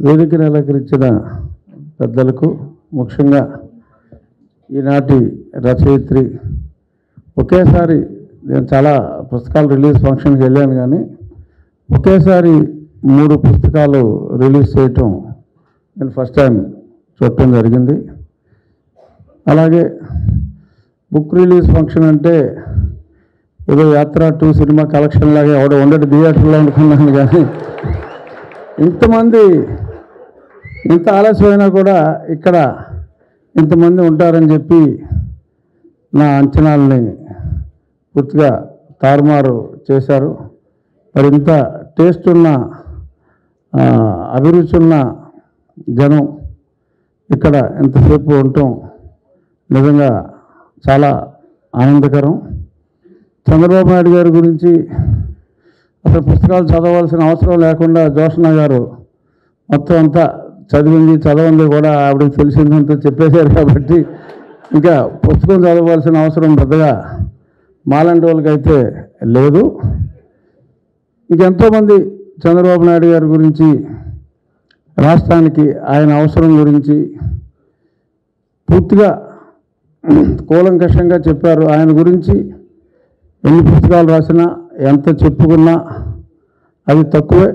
వేదికను అలంకరించిన పెద్దలకు, ముఖ్యంగా ఈనాటి రచయిత్రి, ఒకేసారి నేను చాలా పుస్తకాలు రిలీజ్ ఫంక్షన్కి వెళ్ళాను, కానీ ఒకేసారి 3 పుస్తకాలు రిలీజ్ చేయటం నేను ఫస్ట్ టైం చూడటం జరిగింది. అలాగే బుక్ రిలీజ్ ఫంక్షన్ అంటే ఏదో యాత్ర 2 సినిమా కలెక్షన్ లాగా ఎవడో ఉండడు థియేటర్లో అనుకున్నాను, కానీ ఇంతమంది ఇంత ఆలస్యమైనా కూడా ఇక్కడ ఇంతమంది ఉంటారని చెప్పి నా అంచనాలని పూర్తిగా తారుమారు చేశారు. మరి ఇంత టేస్ట్ ఉన్న, అభిరుచి ఉన్న జనం ఇక్కడ ఎంతసేపు ఉండటం నిజంగా చాలా ఆనందకరం. చంద్రబాబు నాయుడు గారి గురించి అసలు పుస్తకాలు చదవాల్సిన అవసరం లేకుండా జోష్న గారు మొత్తం అంతా చదవండి కూడా ఆవిడకి తెలిసిందంతా చెప్పేశారు. కాబట్టి ఇంకా పుస్తకం చదవాల్సిన అవసరం పెద్దగా మాలాంటి వాళ్ళకైతే లేదు. ఇంకెంతోమంది చంద్రబాబు నాయుడు గారి గురించి, రాష్ట్రానికి ఆయన అవసరం గురించి పూర్తిగా కూలంకషంగా చెప్పారు. ఆయన గురించి ఎన్ని పుస్తకాలు రాసినా, ఎంత చెప్పుకున్నా అది తక్కువే.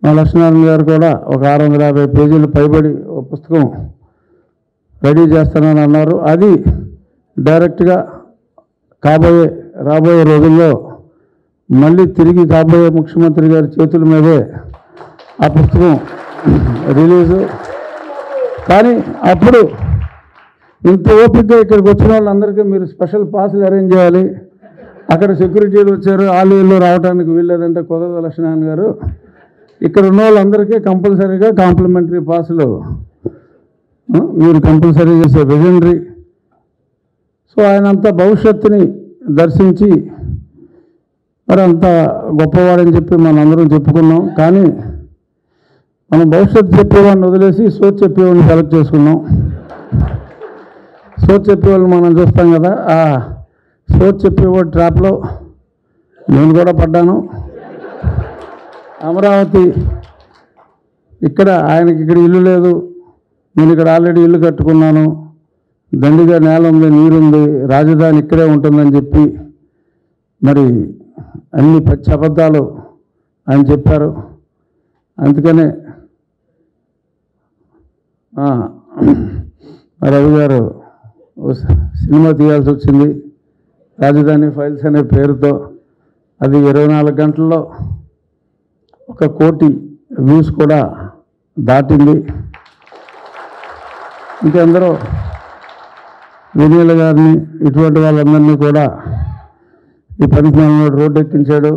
మా లక్ష్మీనారాయణ గారు కూడా ఒక 650 పేజీలు పైబడి ఒక పుస్తకం రెడీ చేస్తానని అన్నారు. అది డైరెక్ట్గా రాబోయే రోజుల్లో మళ్ళీ తిరిగి కాబోయే ముఖ్యమంత్రి గారి చేతుల మీదే ఆ పుస్తకం రిలీజు. కానీ అప్పుడు ఇంత ఓపికగా ఇక్కడికి వచ్చిన వాళ్ళందరికీ మీరు స్పెషల్ పాసులు అరేంజ్ చేయాలి. అక్కడ సెక్యూరిటీలు వచ్చారు, వీళ్ళు రావడానికి వీల్లేదంటే కుదరదు లక్ష్మీనారాయణ గారు. ఇక్కడ ఉన్న వాళ్ళందరికీ కంపల్సరీగా కాంప్లిమెంటరీ పాసులు మీరు కంపల్సరీ చేసే విజనరీ. సో ఆయన అంత భవిష్యత్తుని దర్శించి మరి అంత గొప్పవాడని చెప్పి మనందరం చెప్పుకున్నాం. కానీ మనం భవిష్యత్తు చెప్పేవాడిని వదిలేసి సోచ్ చెప్పేవాడిని సెలెక్ట్ చేసుకున్నాం. సోచ్ చెప్పేవాళ్ళు మనం చూస్తాం కదా, ఆ సోచ్ చెప్పేవాడి ట్రాప్లో నేను కూడా పడ్డాను. అమరావతి ఇక్కడ ఆయనకి ఇక్కడ ఇల్లు లేదు, నేను ఇక్కడ ఆల్రెడీ ఇల్లు కట్టుకున్నాను, దండిగా నేల ఉంది, నీరుంది, రాజధాని ఇక్కడే ఉంటుందని చెప్పి మరి అన్ని పచ్చి అబద్ధాలు ఆయన చెప్పారు. అందుకనే రవి గారు సినిమా తీయాల్సి వచ్చింది, రాజధాని ఫైల్స్ అనే పేరుతో. అది 24 గంటల్లో 1 కోటి వ్యూస్ కూడా దాటింది. ఇంకెందరో వినీల గారిని, ఇటువంటి వాళ్ళందరినీ కూడా ఈ పరిజ్ఞానంలో రోడ్డు ఎక్కించాడు.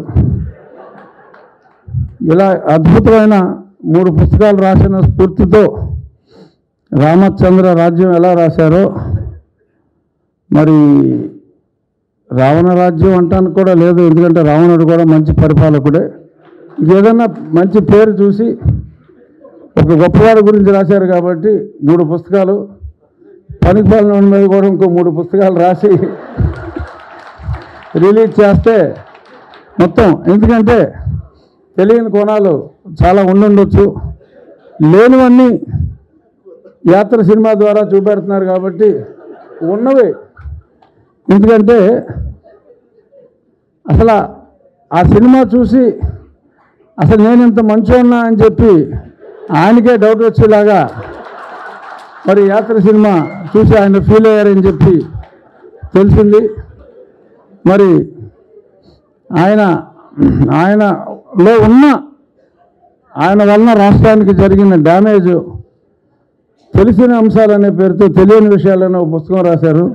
ఇలా అద్భుతమైన 3 పుస్తకాలు రాసిన స్ఫూర్తితో రామచంద్ర రాజ్యం ఎలా రాశారో, మరి రావణ రాజ్యం అంటానికి కూడా లేదు, ఎందుకంటే రావణుడు కూడా మంచి పరిపాలకుడే. ఏదన్నా మంచి పేరు చూసి ఒక గొప్పవాడి గురించి రాశారు కాబట్టి 3 పుస్తకాలు, పనికిపాలన మీద కూడా ఇంకో 3 పుస్తకాలు రాసి రిలీజ్ చేస్తే మొత్తం, ఎందుకంటే తెలియని కోణాలు చాలా ఉండుండొచ్చు, లేనివన్నీ యాత్ర సినిమా ద్వారా చూపెడుతున్నారు కాబట్టి ఉన్నవి. ఎందుకంటే అసలు ఆ సినిమా చూసి అసలు నేను ఇంత మంచోన్నా అని చెప్పి ఆయనకే డౌట్ వచ్చేలాగా మరి యాత్ర సినిమా చూసి ఆయన ఫీల్ అయ్యారని చెప్పి తెలిసింది. మరి ఆయనలో ఉన్న, ఆయన వలన రాష్ట్రానికి జరిగిన డ్యామేజ్, తెలిసిన అంశాలనే పేరుతో తెలియని విషయాలనే ఒక పుస్తకం రాశారు.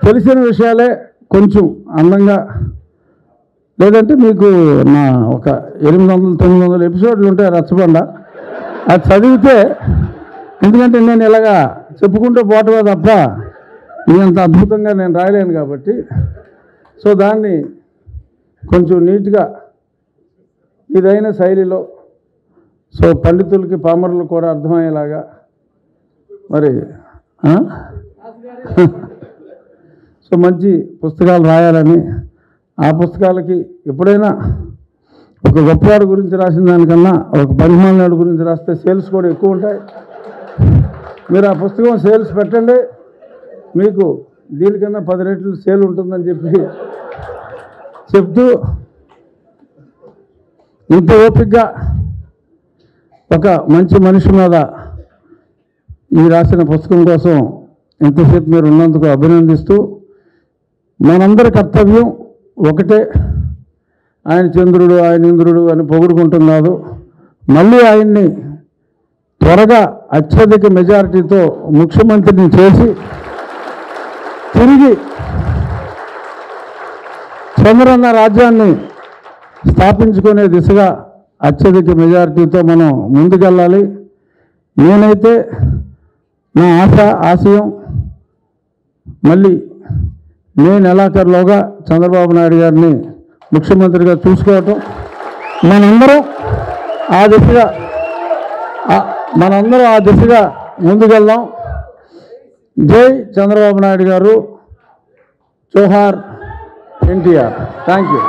తెలిసిన విషయాలే కొంచెం అందంగా, లేదంటే మీకు నా ఒక 800-900 ఎపిసోడ్లు ఉంటాయి రచ్చబండ, అది చదివితే, ఎందుకంటే నేను ఇలాగా చెప్పుకుంటూ పోవటమే తప్ప ఇంత అద్భుతంగా నేను రాయలేను కాబట్టి, సో దాన్ని కొంచెం నీట్గా ఇదైన శైలిలో, సో పండితులకి పామరులు కూడా అర్థమయ్యేలాగా మరి సో మంచి పుస్తకాలు రాయాలని, ఆ పుస్తకాలకి ఎప్పుడైనా ఒక గొప్పవాడి గురించి రాసిన దానికన్నా ఒక పనిమాలినాడు గురించి రాస్తే సేల్స్ కూడా ఎక్కువ ఉంటాయి. మీరు ఆ పుస్తకం సేల్స్ పెట్టండి, మీకు దీనికన్నా 10 రెట్లు సేల్ ఉంటుందని చెప్తూ ఇంత ఓపికగా ఒక మంచి మనిషి మీద ఈ రాసిన పుస్తకం కోసం ఎంతసేపు మీరు ఉన్నందుకు అభినందిస్తూ, మనందరి కర్తవ్యం ఒకటే, ఆయన చంద్రుడు ఆయన ఇంద్రుడు అని పొగుడుకుంటాం కాదు, మళ్ళీ ఆయన్ని త్వరగా అత్యధిక మెజారిటీతో ముఖ్యమంత్రిని చేసి తిరిగి చంద్రన్న రాజ్యాన్ని స్థాపించుకునే దిశగా అత్యధిక మెజారిటీతో మనం ముందుకెళ్ళాలి. నేనైతే నా ఆశయం మళ్ళీ మే నెలాఖరులోగా చంద్రబాబు నాయుడు గారిని ముఖ్యమంత్రిగా చూసుకోవటం, మనందరం ఆ దిశగా ముందుకెళ్దాం. జై చంద్రబాబు నాయుడు గారు, జోహార్ ఎన్టీఆర్. Thank you.